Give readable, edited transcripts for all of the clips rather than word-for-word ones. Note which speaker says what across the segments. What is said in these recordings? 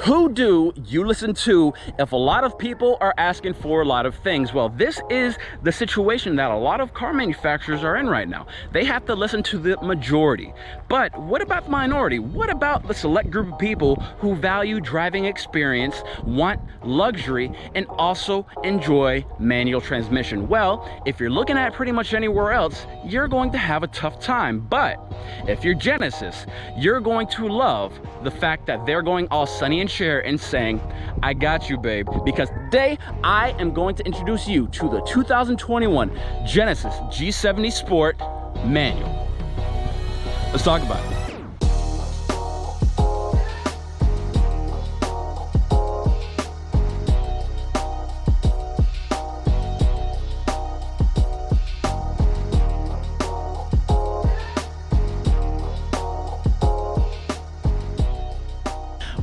Speaker 1: Who do you listen to if a lot of people are asking for a lot of things? Well, this is the situation that a lot of car manufacturers are in right now. They have to listen to the majority. But what about the minority? What about the select group of people who value driving experience, want luxury, and also enjoy manual transmission? Well, if you're looking at pretty much anywhere else, you're going to have a tough time. But if you're Genesis, you're going to love the fact that they're going all sunny and share and saying, I got you, babe. Because today I am going to introduce you to the 2021 Genesis G70 Sport Manual. Let's talk about it.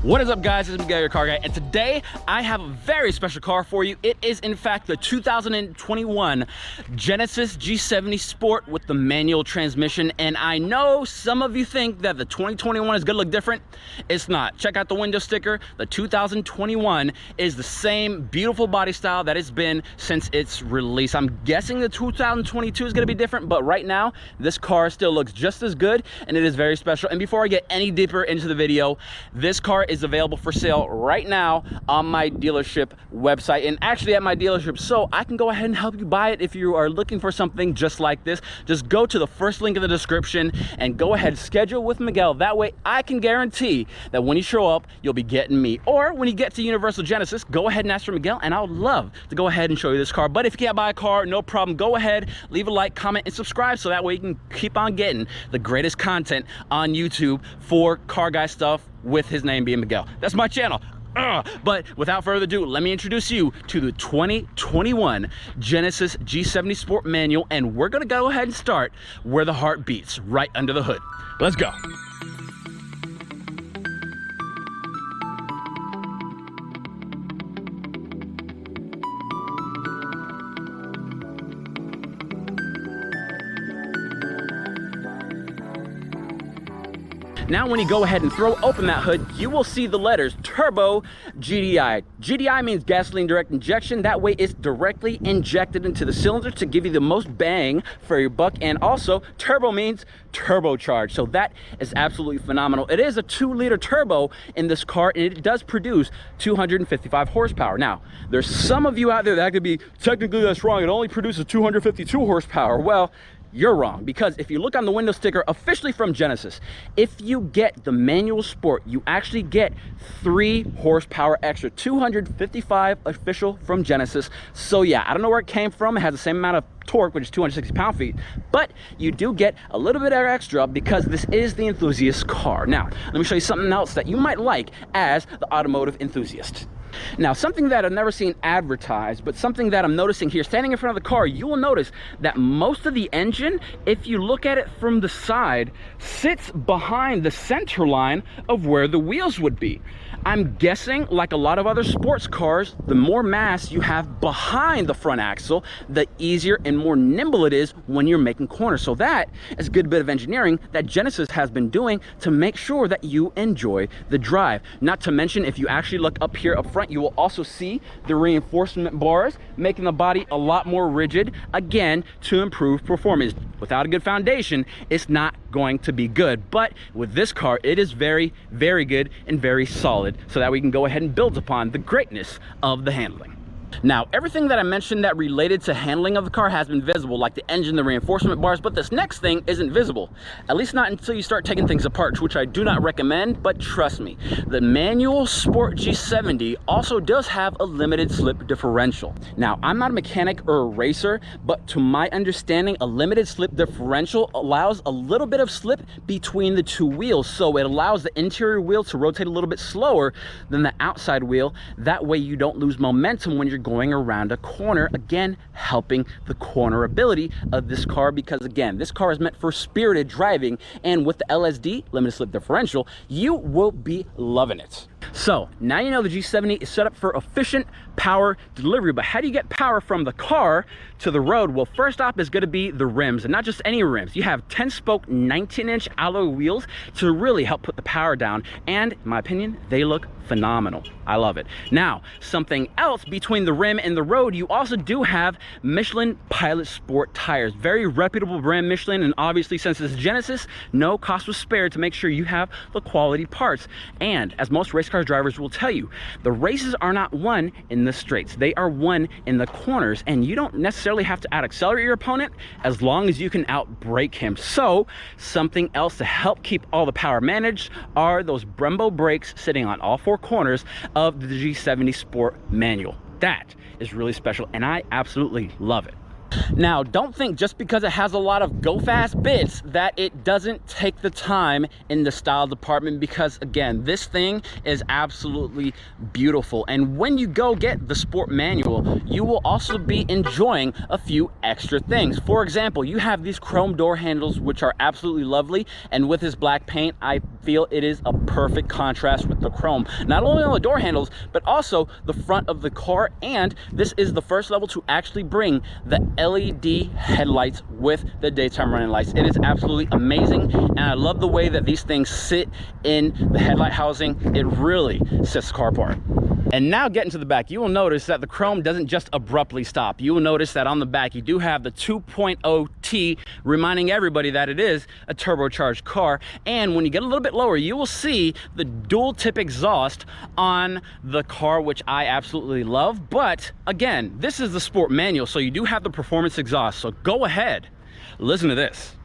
Speaker 1: What is up, guys? It's Miguel, your car guy, and today I have a very special car for you. It is in fact the 2021 Genesis G70 Sport with the manual transmission. And I know some of you think that the 2021 is gonna look different. It's not. Check out the window sticker. The 2021 is the same beautiful body style that it's been since its release. I'm guessing the 2022 is gonna be different, but right now this car still looks just as good, and it is very special. And before I get any deeper into the video, this car is available for sale right now on my dealership website, and actually at my dealership, so I can go ahead and help you buy it. If you are looking for something just like this, just go to the first link in the description and go ahead, schedule with Miguel. That way I can guarantee that when you show up, you'll be getting me. Or when you get to Universal Genesis, go ahead and ask for Miguel, and I would love to go ahead and show you this car. But if you can't buy a car, no problem. Go ahead, leave a like, comment, and subscribe, so that way you can keep on getting the greatest content on YouTube for car guy stuff, with his name being Miguel. That's my channel. But without further ado, let me introduce you to the 2021 Genesis G70 Sport Manual, and we're gonna go ahead and start where the heart beats, right under the hood. Let's go. Now when you go ahead and throw open that hood, you will see the letters Turbo GDI. GDI means gasoline direct injection. That way it's directly injected into the cylinder to give you the most bang for your buck. And also turbo means turbocharged. So that is absolutely phenomenal. It is a 2-liter turbo in this car, and it does produce 255 horsepower. Now, there's some of you out there that could be, technically that's wrong. It only produces 252 horsepower. Well, you're wrong, because if you look on the window sticker officially from Genesis, if you get the manual sport, you actually get 3 horsepower extra, 255 official from Genesis. So yeah, I don't know where it came from. It has the same amount of torque, which is 260 pound-feet, but you do get a little bit extra because this is the enthusiast car. Now, let me show you something else that you might like as the automotive enthusiast. Now, something that I've never seen advertised, but something that I'm noticing here, standing in front of the car, you will notice that most of the engine, if you look at it from the side, sits behind the center line of where the wheels would be. I'm guessing, like a lot of other sports cars, the more mass you have behind the front axle, the easier and more nimble it is when you're making corners. So that is a good bit of engineering that Genesis has been doing to make sure that you enjoy the drive. Not to mention, if you actually look up here up front, you will also see the reinforcement bars, making the body a lot more rigid, again, to improve performance. Without a good foundation, it's not going to be good. But with this car, it is very, very good and very solid, so that we can go ahead and build upon the greatness of the handling. Now, everything that I mentioned that related to handling of the car has been visible, like the engine, the reinforcement bars, but this next thing isn't visible, at least not until you start taking things apart, which I do not recommend. But trust me, the manual Sport G70 also does have a limited slip differential. Now, I'm not a mechanic or a racer, but to my understanding, a limited slip differential allows a little bit of slip between the two wheels, so it allows the interior wheel to rotate a little bit slower than the outside wheel. That way you don't lose momentum when you're going around a corner, again helping the corner ability of this car, because again, this car is meant for spirited driving, and with the LSD, limited slip differential, you will be loving it. So now you know the G70 is set up for efficient power delivery, but how do you get power from the car to the road? Well, first off is going to be the rims, and not just any rims. You have 10-spoke 19-inch alloy wheels to really help put the power down, and in my opinion, they look phenomenal. I love it. Now, something else between the rim and the road, you also do have Michelin Pilot Sport tires. Very reputable brand, Michelin, and obviously since it's Genesis, no cost was spared to make sure you have the quality parts. And as most race car drivers will tell you, the races are not won in the straights. They are won in the corners, and you don't necessarily have to out-accelerate your opponent as long as you can out-brake him. So something else to help keep all the power managed are those Brembo brakes sitting on all four corners of the G70 Sport Manual. That is really special, and I absolutely love it. Now, don't think just because it has a lot of go fast bits that it doesn't take the time in the style department, because again, this thing is absolutely beautiful. And when you go get the Sport Manual, you will also be enjoying a few extra things. For example, you have these chrome door handles, which are absolutely lovely, and with this black paint, I feel it is a perfect contrast with the chrome, not only on the door handles but also the front of the car. And this is the first level to actually bring the LED headlights with the daytime running lights. It is absolutely amazing, and I love the way that these things sit in the headlight housing. It really sets the car apart. And now getting to the back, you will notice that the chrome doesn't just abruptly stop. You will notice that on the back you do have the 2.0T, reminding everybody that it is a turbocharged car. And when you get a little bit lower, you will see the dual tip exhaust on the car, which I absolutely love. But again, this is the Sport Manual, so you do have the performance exhaust. So go ahead, listen to this.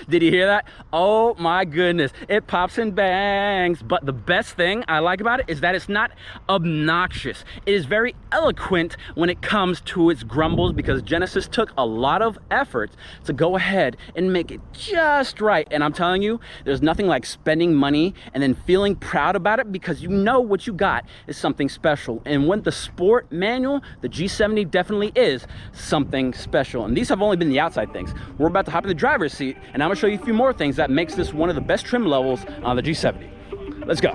Speaker 1: Did you hear that? Oh my goodness, it pops and bangs. But the best thing I like about it is that it's not obnoxious. It is very eloquent when it comes to its grumbles, because Genesis took a lot of effort to go ahead and make it just right. And I'm telling you, there's nothing like spending money and then feeling proud about it, because you know what you got is something special. And with the Sport Manual, the G70 definitely is something special. And these have only been the outside things. We're about to hop in the driver's seat, and I'm gonna show you a few more things that makes this one of the best trim levels on the G70. Let's go.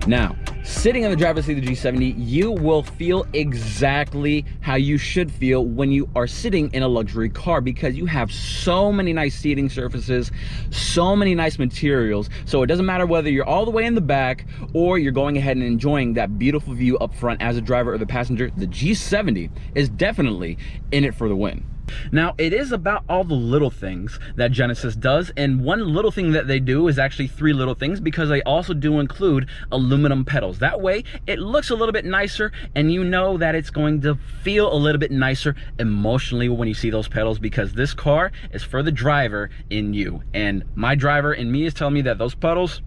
Speaker 1: Now, sitting in the driver's seat of the G70, you will feel exactly how you should feel when you are sitting in a luxury car, because you have so many nice seating surfaces, so many nice materials. So it doesn't matter whether you're all the way in the back or you're going ahead and enjoying that beautiful view up front as a driver or the passenger, the G70 is definitely in it for the win. Now, it is about all the little things that Genesis does, and one little thing that they do is actually three little things, because they also do include aluminum pedals. That way it looks a little bit nicer, and you know that it's going to feel a little bit nicer emotionally when you see those pedals, because this car is for the driver in you, and my driver in me is telling me that those pedals,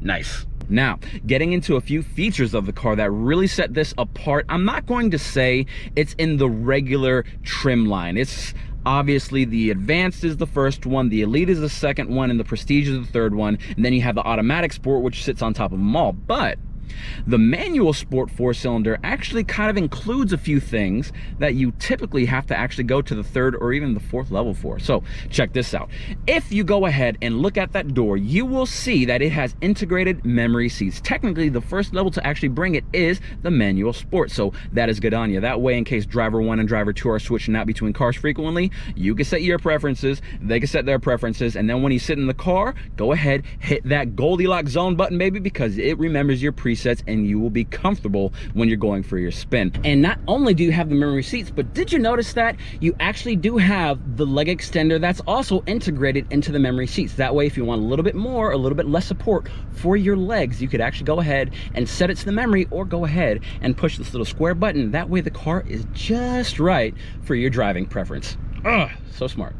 Speaker 1: nice. Now, getting into a few features of the car that really set this apart, I'm not going to say it's in the regular trim line. It's obviously the Advanced is the first one, the Elite is the second one, and the Prestige is the third one, and then you have the Automatic Sport, which sits on top of them all. But the manual Sport 4-cylinder actually kind of includes a few things that you typically have to actually go to the third or even the fourth level for. So check this out. If you go ahead and look at that door, you will see that it has integrated memory seats. Technically, the first level to actually bring it is the manual Sport, so that is good on you. That way, in case driver 1 and driver 2 are switching out between cars frequently, you can set your preferences, they can set their preferences, and then when you sit in the car, go ahead, hit that Goldilocks zone button, baby, because it remembers your previous presets, and you will be comfortable when you're going for your spin. And not only do you have the memory seats, but did you notice that you actually do have the leg extender that's also integrated into the memory seats? That way, if you want a little bit more, a little bit less support for your legs, you could actually go ahead and set it to the memory, or go ahead and push this little square button. That way the car is just right for your driving preference. Ugh, so smart.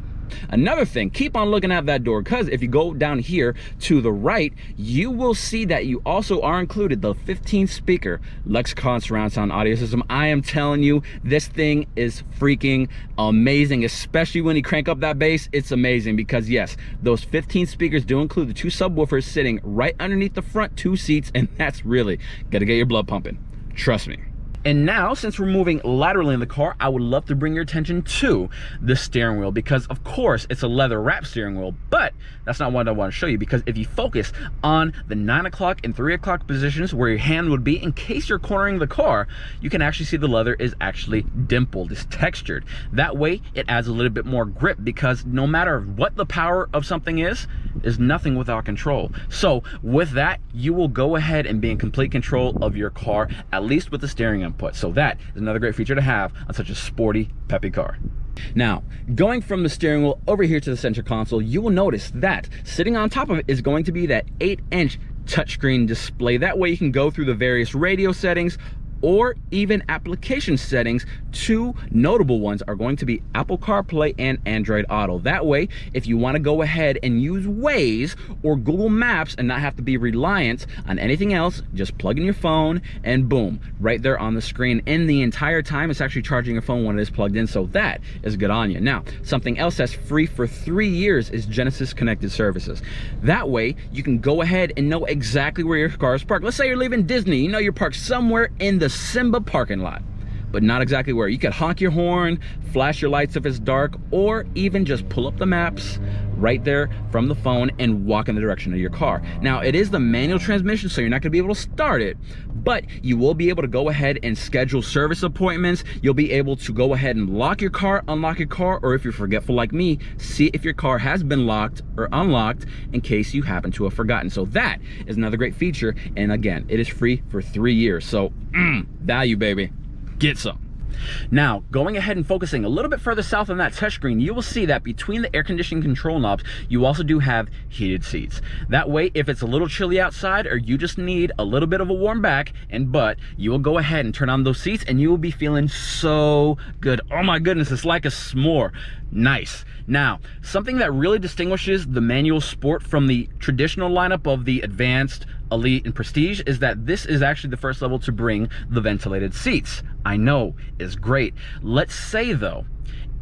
Speaker 1: Another thing, keep on looking at that door, because if you go down here to the right, you will see that you also are included the 15 speaker Lexicon surround sound audio system. I am telling you, this thing is freaking amazing, especially when you crank up that bass. It's amazing, because yes, those 15 speakers do include the 2 subwoofers sitting right underneath the front 2 seats, and that's really gotta get your blood pumping, trust me. And now, since we're moving laterally in the car, I would love to bring your attention to the steering wheel, because of course it's a leather wrap steering wheel, but that's not what I want to show you, because if you focus on the 9 o'clock and 3 o'clock positions where your hand would be in case you're cornering the car, you can actually see the leather is actually dimpled, it's textured. That way it adds a little bit more grip, because no matter what the power of something is nothing without control. So with that, you will go ahead and be in complete control of your car, at least with the steering input. So that is another great feature to have on such a sporty, peppy car. Now, going from the steering wheel over here to the center console, you will notice that sitting on top of it is going to be that 8-inch touchscreen display. That way you can go through the various radio settings or even application settings. 2 notable ones are going to be Apple CarPlay and Android Auto. That way, if you want to go ahead and use Waze or Google Maps and not have to be reliant on anything else, just plug in your phone and boom, right there on the screen. And the entire time it's actually charging your phone when it is plugged in, so that is good on you. Now, something else that's free for 3 years is Genesis Connected Services. That way, you can go ahead and know exactly where your car is parked. Let's say you're leaving Disney, you know you're parked somewhere in the Simba parking lot, but not exactly where. You could honk your horn, flash your lights if it's dark, or even just pull up the maps right there from the phone and walk in the direction of your car. Now, it is the manual transmission, so you're not gonna be able to start it, but you will be able to go ahead and schedule service appointments. You'll be able to go ahead and lock your car, unlock your car, or if you're forgetful like me, see if your car has been locked or unlocked in case you happen to have forgotten. So that is another great feature, and again, it is free for 3 years. So value, baby, get some. Now, going ahead and focusing a little bit further south on that touchscreen, you will see that between the air conditioning control knobs, you also do have heated seats. That way, if it's a little chilly outside or you just need a little bit of a warm back and butt, you will go ahead and turn on those seats and you will be feeling so good. Oh my goodness, it's like a s'more. Nice. Now, something that really distinguishes the manual sport from the traditional lineup of the advanced, elite, and prestige is that this is actually the first level to bring the ventilated seats. I know, it's great. Let's say though,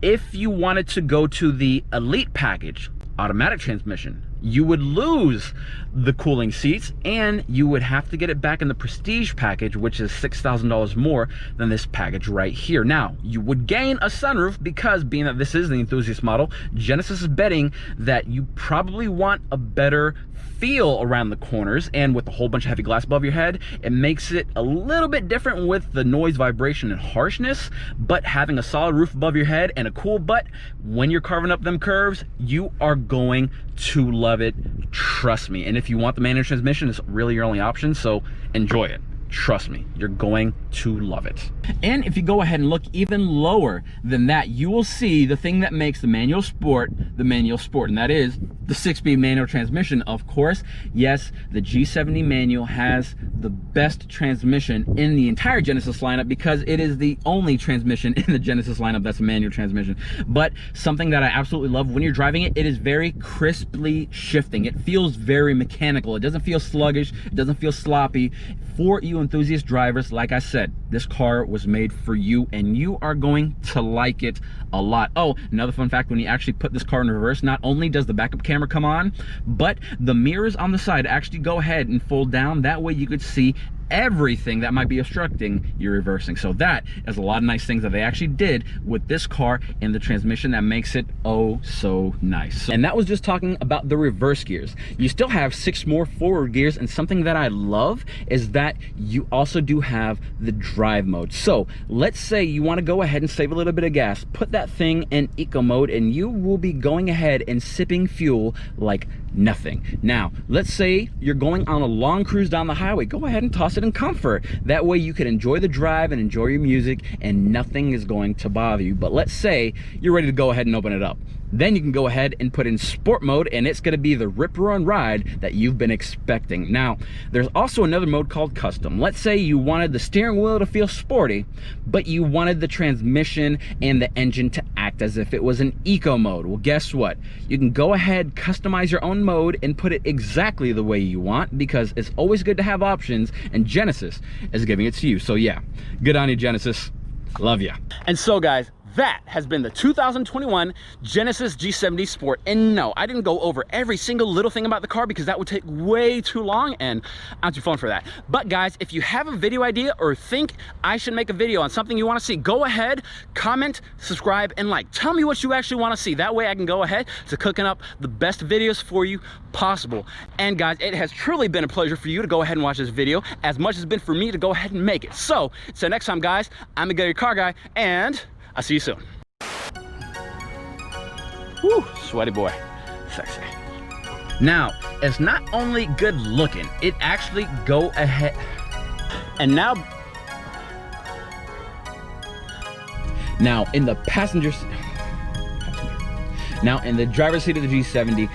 Speaker 1: if you wanted to go to the elite package, automatic transmission, you would lose the cooling seats and you would have to get it back in the prestige package, which is $6,000 more than this package right here. Now, you would gain a sunroof because being that this is the enthusiast model, Genesis is betting that you probably want a better feel around the corners, and with a whole bunch of heavy glass above your head, it makes it a little bit different with the noise, vibration, and harshness. But having a solid roof above your head and a cool butt when you're carving up them curves, you are going to love it, trust me. And if you want the manual transmission, it's really your only option, so enjoy it. Trust me, you're going to love it. And if you go ahead and look even lower than that, you will see the thing that makes the manual sport, and that is the 6-speed manual transmission. Of course, yes, the G70 manual has the best transmission in the entire Genesis lineup because it is the only transmission in the Genesis lineup that's a manual transmission. But something that I absolutely love when you're driving it, it is very crisply shifting. It feels very mechanical. It doesn't feel sluggish. It doesn't feel sloppy. For you enthusiast drivers, like I said, this car was made for you and you are going to like it a lot. Oh, another fun fact, when you actually put this car in reverse, not only does the backup camera come on, but the mirrors on the side actually go ahead and fold down. That way you could see everything that might be obstructing your reversing. So that is a lot of nice things that they actually did with this car and the transmission that makes it oh so nice. And that was just talking about the reverse gears. You still have 6 more forward gears, and something that I love is that you also do have the drive mode. So let's say you want to go ahead and save a little bit of gas, put that thing in eco mode, and you will be going ahead and sipping fuel like nothing. Now, let's say you're going on a long cruise down the highway. Go ahead and toss it in comfort. That way you can enjoy the drive and enjoy your music and nothing is going to bother you. But let's say you're ready to go ahead and open it up. Then you can go ahead and put in sport mode, and it's gonna be the rip-roaring ride that you've been expecting. Now, there's also another mode called custom. Let's say you wanted the steering wheel to feel sporty, but you wanted the transmission and the engine to act as if it was an eco mode. Well, guess what? You can go ahead, customize your own mode, and put it exactly the way you want, because it's always good to have options, and Genesis is giving it to you. So yeah, good on you, Genesis. Love ya. And so guys, that has been the 2021 Genesis G70 Sport. And no, I didn't go over every single little thing about the car because that would take way too long and I'm too fun for that. But guys, if you have a video idea or think I should make a video on something you want to see, go ahead, comment, subscribe, and like. Tell me what you actually want to see. That way I can go ahead to cooking up the best videos for you possible. And guys, it has truly been a pleasure for you to go ahead and watch this video as much as it's been for me to go ahead and make it. So, until next time guys, I'm Miguel, your car guy, and I'll see you soon. Woo, sweaty boy, sexy. Now, it's not only good looking, it actually go ahead. And now in the driver's seat of the G70,